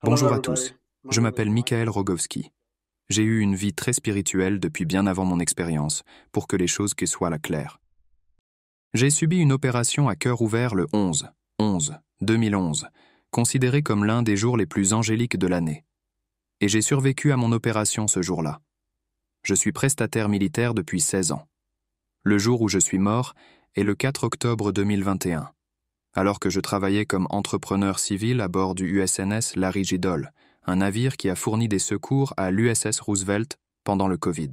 Hello, Bonjour à everybody. tous, My je name is m'appelle Mike. Michael Rogowski. J'ai eu une vie très spirituelle depuis bien avant mon expérience, pour que les choses que soient là claires. J'ai subi une opération à cœur ouvert le 11/11/2011, considéré comme l'un des jours les plus angéliques de l'année. Et j'ai survécu à mon opération ce jour-là. Je suis prestataire militaire depuis 16 ans. Le jour où je suis mort est le 4 octobre 2021, alors que je travaillais comme entrepreneur civil à bord du USNS Larry J. Dole, un navire qui a fourni des secours à l'USS Roosevelt pendant le Covid.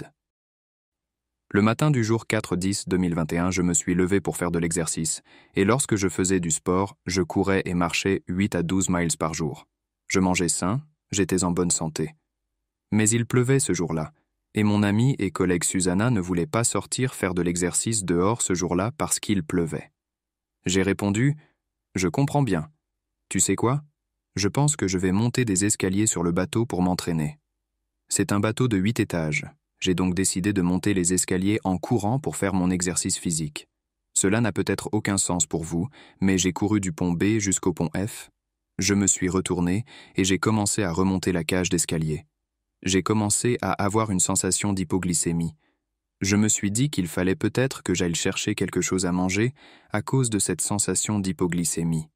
Le matin du jour 4/10/2021, je me suis levé pour faire de l'exercice, et lorsque je faisais du sport, je courais et marchais 8 à 12 miles par jour. Je mangeais sain, j'étais en bonne santé. Mais il pleuvait ce jour-là, et mon amie et collègue Susanna ne voulait pas sortir faire de l'exercice dehors ce jour-là parce qu'il pleuvait. J'ai répondu « Je comprends bien. Tu sais quoi ? Je pense que je vais monter des escaliers sur le bateau pour m'entraîner. » C'est un bateau de 8 étages. J'ai donc décidé de monter les escaliers en courant pour faire mon exercice physique. Cela n'a peut-être aucun sens pour vous, mais j'ai couru du pont B jusqu'au pont F. Je me suis retourné et j'ai commencé à remonter la cage d'escalier. J'ai commencé à avoir une sensation d'hypoglycémie. Je me suis dit qu'il fallait peut-être que j'aille chercher quelque chose à manger à cause de cette sensation d'hypoglycémie.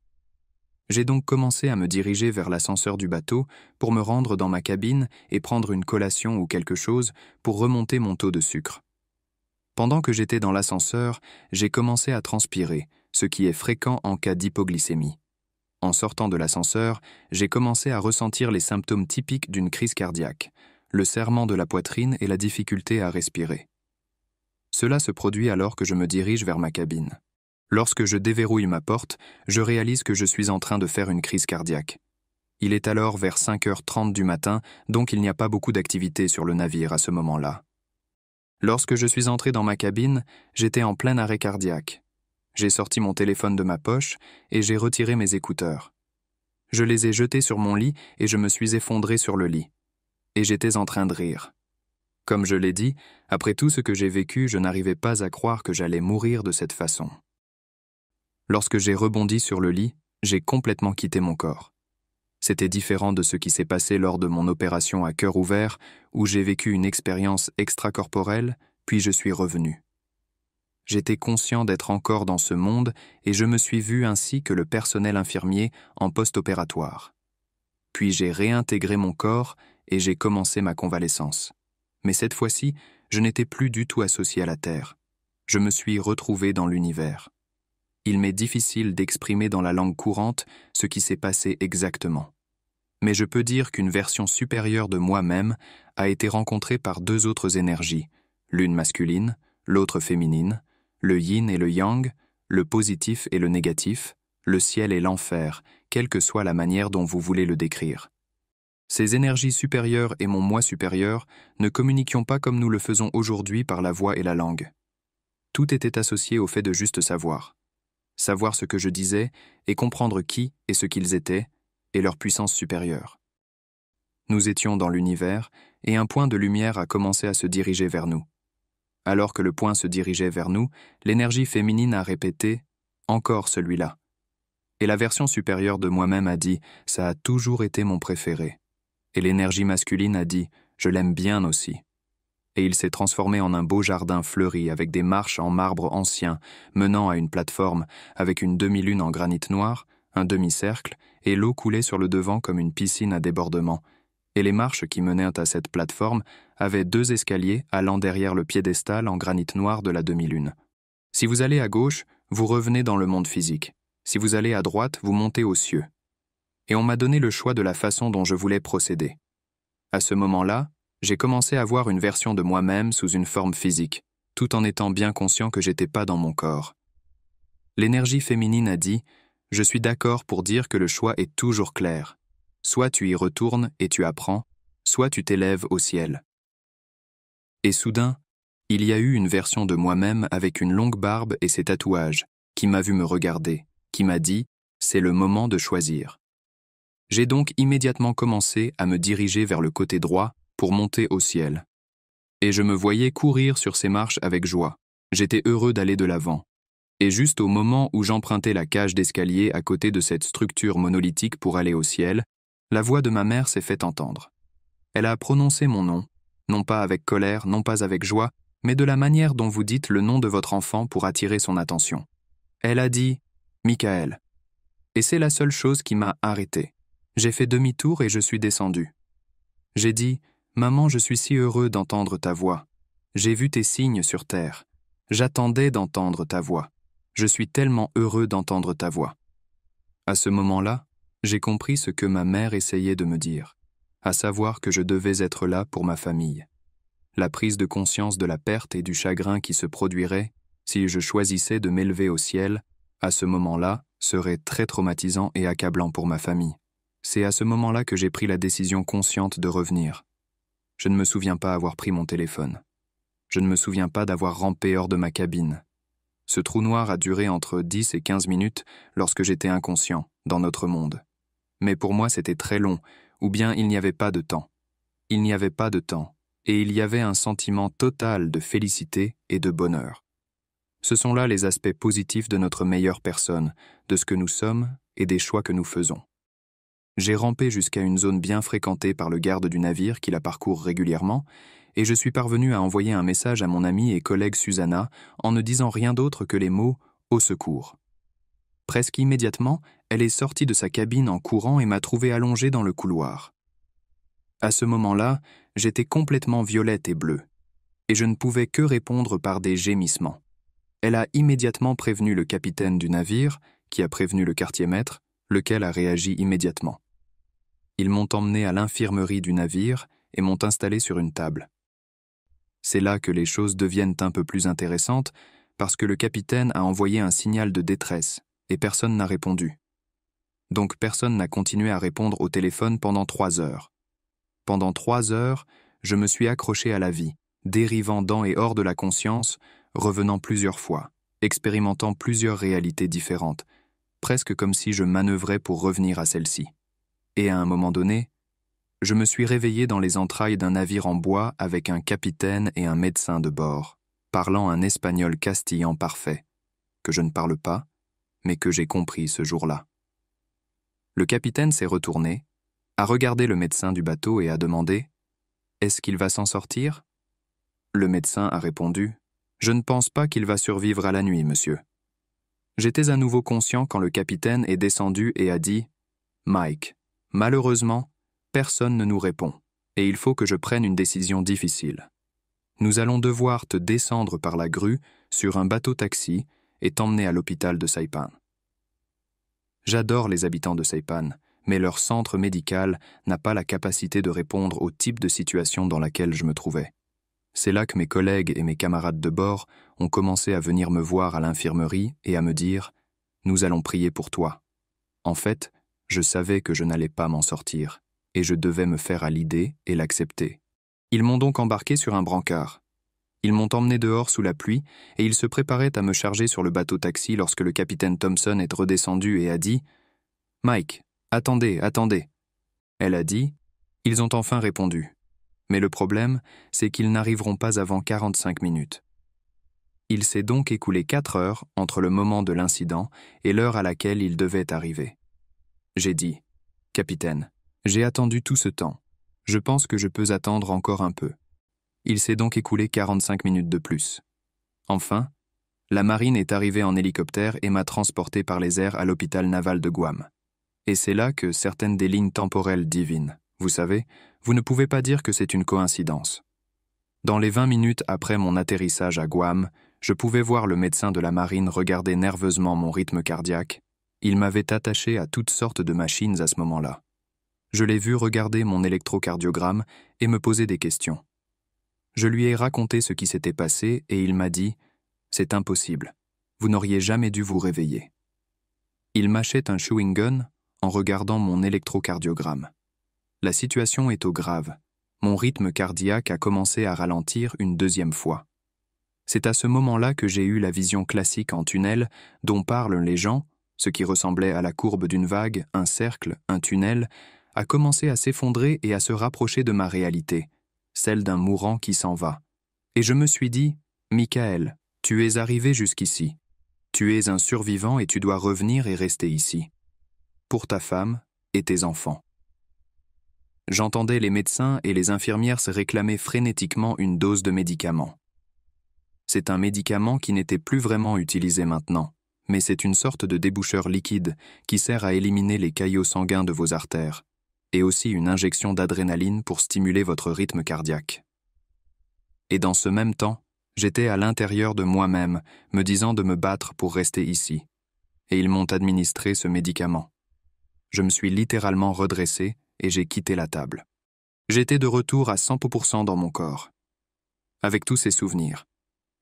J'ai donc commencé à me diriger vers l'ascenseur du bateau pour me rendre dans ma cabine et prendre une collation ou quelque chose pour remonter mon taux de sucre. Pendant que j'étais dans l'ascenseur, j'ai commencé à transpirer, ce qui est fréquent en cas d'hypoglycémie. En sortant de l'ascenseur, j'ai commencé à ressentir les symptômes typiques d'une crise cardiaque, le serrement de la poitrine et la difficulté à respirer. Cela se produit alors que je me dirige vers ma cabine. Lorsque je déverrouille ma porte, je réalise que je suis en train de faire une crise cardiaque. Il est alors vers 5h30 du matin, donc il n'y a pas beaucoup d'activité sur le navire à ce moment-là. Lorsque je suis entré dans ma cabine, j'étais en plein arrêt cardiaque. J'ai sorti mon téléphone de ma poche et j'ai retiré mes écouteurs. Je les ai jetés sur mon lit et je me suis effondré sur le lit. Et j'étais en train de rire. Comme je l'ai dit, après tout ce que j'ai vécu, je n'arrivais pas à croire que j'allais mourir de cette façon. Lorsque j'ai rebondi sur le lit, j'ai complètement quitté mon corps. C'était différent de ce qui s'est passé lors de mon opération à cœur ouvert, où j'ai vécu une expérience extracorporelle, puis je suis revenu. J'étais conscient d'être encore dans ce monde et je me suis vu ainsi que le personnel infirmier en post-opératoire. Puis j'ai réintégré mon corps et j'ai commencé ma convalescence. Mais cette fois-ci, je n'étais plus du tout associé à la Terre. Je me suis retrouvé dans l'univers. Il m'est difficile d'exprimer dans la langue courante ce qui s'est passé exactement. Mais je peux dire qu'une version supérieure de moi-même a été rencontrée par deux autres énergies, l'une masculine, l'autre féminine, le yin et le yang, le positif et le négatif, le ciel et l'enfer, quelle que soit la manière dont vous voulez le décrire. Ces énergies supérieures et mon moi supérieur ne communiquions pas comme nous le faisons aujourd'hui par la voix et la langue. Tout était associé au fait de juste savoir. Savoir ce que je disais et comprendre qui et ce qu'ils étaient et leur puissance supérieure. Nous étions dans l'univers et un point de lumière a commencé à se diriger vers nous. Alors que le point se dirigeait vers nous, l'énergie féminine a répété « Encore celui-là ». Et la version supérieure de moi-même a dit « Ça a toujours été mon préféré ». Et l'énergie masculine a dit « Je l'aime bien aussi ». Et il s'est transformé en un beau jardin fleuri avec des marches en marbre ancien menant à une plateforme avec une demi-lune en granit noir, un demi-cercle, et l'eau coulait sur le devant comme une piscine à débordement. Et les marches qui menaient à cette plateforme avaient deux escaliers allant derrière le piédestal en granit noir de la demi-lune. Si vous allez à gauche, vous revenez dans le monde physique. Si vous allez à droite, vous montez aux cieux. Et on m'a donné le choix de la façon dont je voulais procéder. À ce moment-là, j'ai commencé à voir une version de moi-même sous une forme physique, tout en étant bien conscient que j'étais pas dans mon corps. L'énergie féminine a dit « Je suis d'accord pour dire que le choix est toujours clair. Soit tu y retournes et tu apprends, soit tu t'élèves au ciel. » Et soudain, il y a eu une version de moi-même avec une longue barbe et ses tatouages, qui m'a vu me regarder, qui m'a dit « C'est le moment de choisir. » J'ai donc immédiatement commencé à me diriger vers le côté droit pour monter au ciel. Et je me voyais courir sur ces marches avec joie. J'étais heureux d'aller de l'avant. Et juste au moment où j'empruntais la cage d'escalier à côté de cette structure monolithique pour aller au ciel, La voix de ma mère s'est fait entendre. Elle a prononcé mon nom, non pas avec colère, non pas avec joie, mais de la manière dont vous dites le nom de votre enfant pour attirer son attention. Elle a dit « Michael ». Et c'est la seule chose qui m'a arrêté. J'ai fait demi-tour et je suis descendu. J'ai dit « Maman, je suis si heureux d'entendre ta voix. J'ai vu tes signes sur terre. J'attendais d'entendre ta voix. Je suis tellement heureux d'entendre ta voix. » À ce moment-là, j'ai compris ce que ma mère essayait de me dire, à savoir que je devais être là pour ma famille. La prise de conscience de la perte et du chagrin qui se produirait si je choisissais de m'élever au ciel, à ce moment-là, serait très traumatisant et accablant pour ma famille. C'est à ce moment-là que j'ai pris la décision consciente de revenir. Je ne me souviens pas avoir pris mon téléphone. Je ne me souviens pas d'avoir rampé hors de ma cabine. Ce trou noir a duré entre 10 et 15 minutes lorsque j'étais inconscient, dans notre monde. Mais pour moi, c'était très long, ou bien il n'y avait pas de temps. Il n'y avait pas de temps, et il y avait un sentiment total de félicité et de bonheur. Ce sont là les aspects positifs de notre meilleure personne, de ce que nous sommes et des choix que nous faisons. J'ai rampé jusqu'à une zone bien fréquentée par le garde du navire qui la parcourt régulièrement, et je suis parvenu à envoyer un message à mon amie et collègue Susanna en ne disant rien d'autre que les mots « au secours ». Presque immédiatement, elle est sortie de sa cabine en courant et m'a trouvé allongé dans le couloir. À ce moment-là, j'étais complètement violette et bleue, et je ne pouvais que répondre par des gémissements. Elle a immédiatement prévenu le capitaine du navire, qui a prévenu le quartier-maître, lequel a réagi immédiatement. Ils m'ont emmené à l'infirmerie du navire et m'ont installé sur une table. C'est là que les choses deviennent un peu plus intéressantes, parce que le capitaine a envoyé un signal de détresse, et personne n'a répondu. Donc personne n'a continué à répondre au téléphone pendant 3 heures. Pendant 3 heures, je me suis accroché à la vie, dérivant dans et hors de la conscience, revenant plusieurs fois, expérimentant plusieurs réalités différentes, presque comme si je manœuvrais pour revenir à celle-ci. Et à un moment donné, je me suis réveillé dans les entrailles d'un navire en bois avec un capitaine et un médecin de bord, parlant un espagnol castillan parfait, que je ne parle pas, mais que j'ai compris ce jour-là. Le capitaine s'est retourné, a regardé le médecin du bateau et a demandé « Est-ce qu'il va s'en sortir ?» Le médecin a répondu « Je ne pense pas qu'il va survivre à la nuit, monsieur. » J'étais à nouveau conscient quand le capitaine est descendu et a dit « Mike, malheureusement, personne ne nous répond, et il faut que je prenne une décision difficile. Nous allons devoir te descendre par la grue sur un bateau-taxi et t'emmener à l'hôpital de Saipan. » J'adore les habitants de Saipan, mais leur centre médical n'a pas la capacité de répondre au type de situation dans laquelle je me trouvais. C'est là que mes collègues et mes camarades de bord ont commencé à venir me voir à l'infirmerie et à me dire « Nous allons prier pour toi ». En fait, je savais que je n'allais pas m'en sortir, et je devais me faire à l'idée et l'accepter. Ils m'ont donc embarqué sur un brancard. Ils m'ont emmené dehors sous la pluie, et ils se préparaient à me charger sur le bateau-taxi lorsque le capitaine Thompson est redescendu et a dit « Mike, attendez, attendez ». Elle a dit « Ils ont enfin répondu. Mais le problème, c'est qu'ils n'arriveront pas avant 45 minutes. » Il s'est donc écoulé 4 heures entre le moment de l'incident et l'heure à laquelle ils devaient arriver. J'ai dit « Capitaine, j'ai attendu tout ce temps. Je pense que je peux attendre encore un peu. » Il s'est donc écoulé 45 minutes de plus. Enfin, la marine est arrivée en hélicoptère et m'a transporté par les airs à l'hôpital naval de Guam. Et c'est là que certaines des lignes temporelles divinent. Vous savez, vous ne pouvez pas dire que c'est une coïncidence. Dans les 20 minutes après mon atterrissage à Guam, je pouvais voir le médecin de la marine regarder nerveusement mon rythme cardiaque. Il m'avait attaché à toutes sortes de machines à ce moment-là. Je l'ai vu regarder mon électrocardiogramme et me poser des questions. Je lui ai raconté ce qui s'était passé et il m'a dit « C'est impossible, vous n'auriez jamais dû vous réveiller. » Il m'achète un chewing gun en regardant mon électrocardiogramme. La situation est au grave. Mon rythme cardiaque a commencé à ralentir une 2e fois. C'est à ce moment-là que j'ai eu la vision classique en tunnel dont parlent les gens, ce qui ressemblait à la courbe d'une vague, un cercle, un tunnel, a commencé à s'effondrer et à se rapprocher de ma réalité, celle d'un mourant qui s'en va. Et je me suis dit, « Michael, tu es arrivé jusqu'ici. Tu es un survivant et tu dois revenir et rester ici. Pour ta femme et tes enfants. » J'entendais les médecins et les infirmières se réclamer frénétiquement une dose de médicament. C'est un médicament qui n'était plus vraiment utilisé maintenant, mais c'est une sorte de déboucheur liquide qui sert à éliminer les caillots sanguins de vos artères, et aussi une injection d'adrénaline pour stimuler votre rythme cardiaque. Et dans ce même temps, j'étais à l'intérieur de moi-même, me disant de me battre pour rester ici, et ils m'ont administré ce médicament. Je me suis littéralement redressé et j'ai quitté la table. J'étais de retour à 100% dans mon corps. Avec tous ces souvenirs,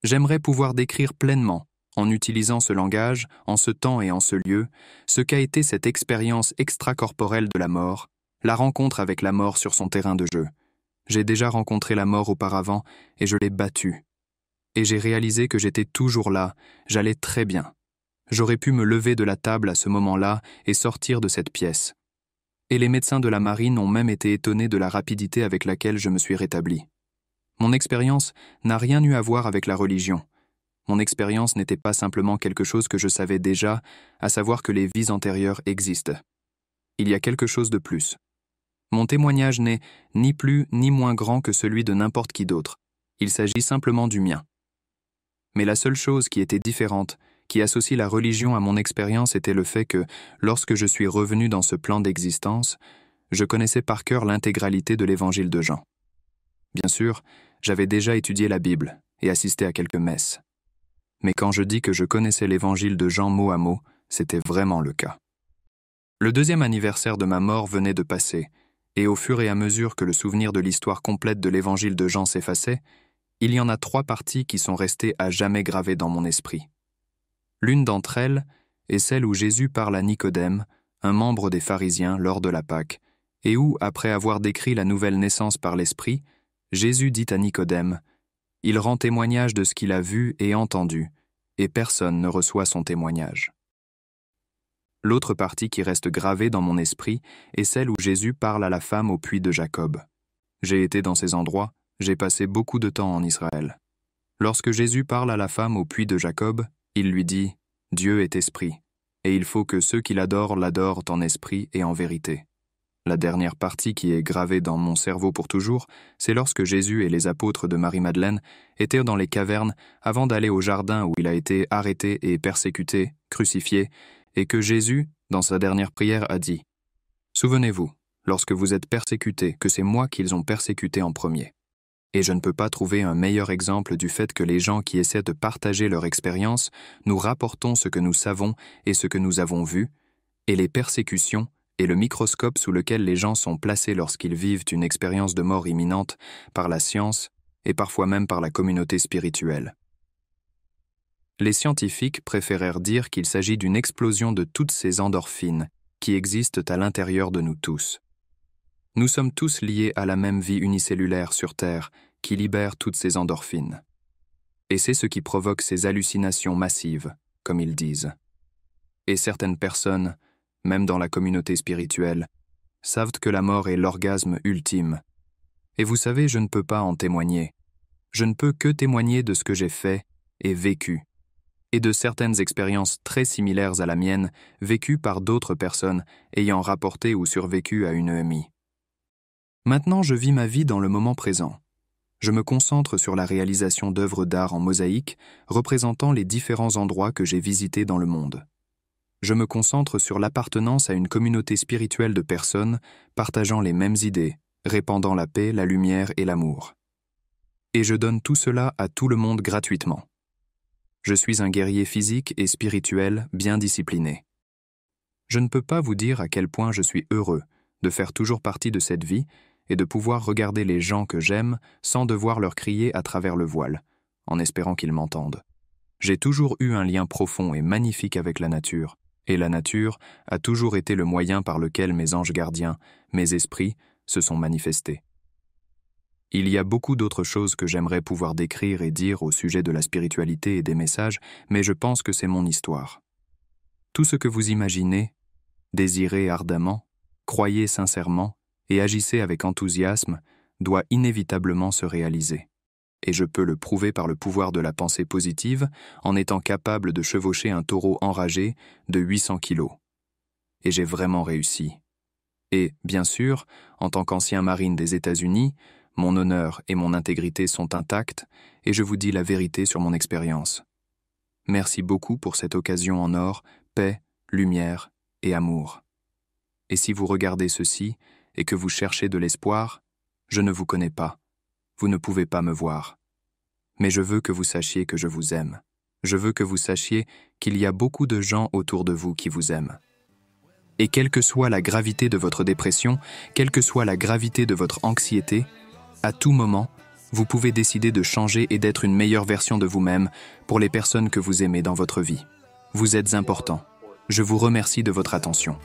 j'aimerais pouvoir décrire pleinement, en utilisant ce langage, en ce temps et en ce lieu, ce qu'a été cette expérience extracorporelle de la mort, la rencontre avec la mort sur son terrain de jeu. J'ai déjà rencontré la mort auparavant et je l'ai battue. Et j'ai réalisé que j'étais toujours là, j'allais très bien. J'aurais pu me lever de la table à ce moment-là et sortir de cette pièce. Et les médecins de la marine ont même été étonnés de la rapidité avec laquelle je me suis rétabli. Mon expérience n'a rien eu à voir avec la religion. Mon expérience n'était pas simplement quelque chose que je savais déjà, à savoir que les vies antérieures existent. Il y a quelque chose de plus. Mon témoignage n'est ni plus ni moins grand que celui de n'importe qui d'autre. Il s'agit simplement du mien. Mais la seule chose qui était différente, qui associe la religion à mon expérience, était le fait que, lorsque je suis revenu dans ce plan d'existence, je connaissais par cœur l'intégralité de l'évangile de Jean. Bien sûr, j'avais déjà étudié la Bible et assisté à quelques messes. Mais quand je dis que je connaissais l'évangile de Jean mot à mot, c'était vraiment le cas. Le 2e anniversaire de ma mort venait de passer, et au fur et à mesure que le souvenir de l'histoire complète de l'évangile de Jean s'effaçait, il y en a 3 parties qui sont restées à jamais gravées dans mon esprit. L'une d'entre elles est celle où Jésus parle à Nicodème, un membre des pharisiens, lors de la Pâque, et où, après avoir décrit la nouvelle naissance par l'Esprit, Jésus dit à Nicodème « Il rend témoignage de ce qu'il a vu et entendu, et personne ne reçoit son témoignage. » L'autre partie qui reste gravée dans mon esprit est celle où Jésus parle à la femme au puits de Jacob. J'ai été dans ces endroits, j'ai passé beaucoup de temps en Israël. Lorsque Jésus parle à la femme au puits de Jacob, il lui dit « Dieu est esprit, et il faut que ceux qui l'adorent l'adorent en esprit et en vérité. » La dernière partie qui est gravée dans mon cerveau pour toujours, c'est lorsque Jésus et les apôtres de Marie-Madeleine étaient dans les cavernes avant d'aller au jardin où il a été arrêté et persécuté, crucifié, et que Jésus, dans sa dernière prière, a dit « Souvenez-vous, lorsque vous êtes persécutés, que c'est moi qu'ils ont persécuté en premier. » Et je ne peux pas trouver un meilleur exemple du fait que les gens qui essaient de partager leur expérience, nous rapportons ce que nous savons et ce que nous avons vu, et les persécutions et le microscope sous lequel les gens sont placés lorsqu'ils vivent une expérience de mort imminente par la science et parfois même par la communauté spirituelle. Les scientifiques préférèrent dire qu'il s'agit d'une explosion de toutes ces endorphines qui existent à l'intérieur de nous tous. Nous sommes tous liés à la même vie unicellulaire sur Terre qui libère toutes ces endorphines. Et c'est ce qui provoque ces hallucinations massives, comme ils disent. Et certaines personnes, même dans la communauté spirituelle, savent que la mort est l'orgasme ultime. Et vous savez, je ne peux pas en témoigner. Je ne peux que témoigner de ce que j'ai fait et vécu, et de certaines expériences très similaires à la mienne, vécues par d'autres personnes ayant rapporté ou survécu à une EMI. Maintenant, je vis ma vie dans le moment présent. Je me concentre sur la réalisation d'œuvres d'art en mosaïque représentant les différents endroits que j'ai visités dans le monde. Je me concentre sur l'appartenance à une communauté spirituelle de personnes partageant les mêmes idées, répandant la paix, la lumière et l'amour. Et je donne tout cela à tout le monde gratuitement. Je suis un guerrier physique et spirituel bien discipliné. Je ne peux pas vous dire à quel point je suis heureux de faire toujours partie de cette vie et de pouvoir regarder les gens que j'aime sans devoir leur crier à travers le voile, en espérant qu'ils m'entendent. J'ai toujours eu un lien profond et magnifique avec la nature, et la nature a toujours été le moyen par lequel mes anges gardiens, mes esprits, se sont manifestés. Il y a beaucoup d'autres choses que j'aimerais pouvoir décrire et dire au sujet de la spiritualité et des messages, mais je pense que c'est mon histoire. Tout ce que vous imaginez, désirez ardemment, croyez sincèrement et agissez avec enthousiasme doit inévitablement se réaliser. Et je peux le prouver par le pouvoir de la pensée positive en étant capable de chevaucher un taureau enragé de 800 kilos. Et j'ai vraiment réussi. Et, bien sûr, en tant qu'ancien marine des États-Unis, mon honneur et mon intégrité sont intacts et je vous dis la vérité sur mon expérience. Merci beaucoup pour cette occasion en or, paix, lumière et amour. Et si vous regardez ceci et que vous cherchez de l'espoir, je ne vous connais pas. Vous ne pouvez pas me voir. Mais je veux que vous sachiez que je vous aime. Je veux que vous sachiez qu'il y a beaucoup de gens autour de vous qui vous aiment. Et quelle que soit la gravité de votre dépression, quelle que soit la gravité de votre anxiété, à tout moment, vous pouvez décider de changer et d'être une meilleure version de vous-même pour les personnes que vous aimez dans votre vie. Vous êtes important. Je vous remercie de votre attention.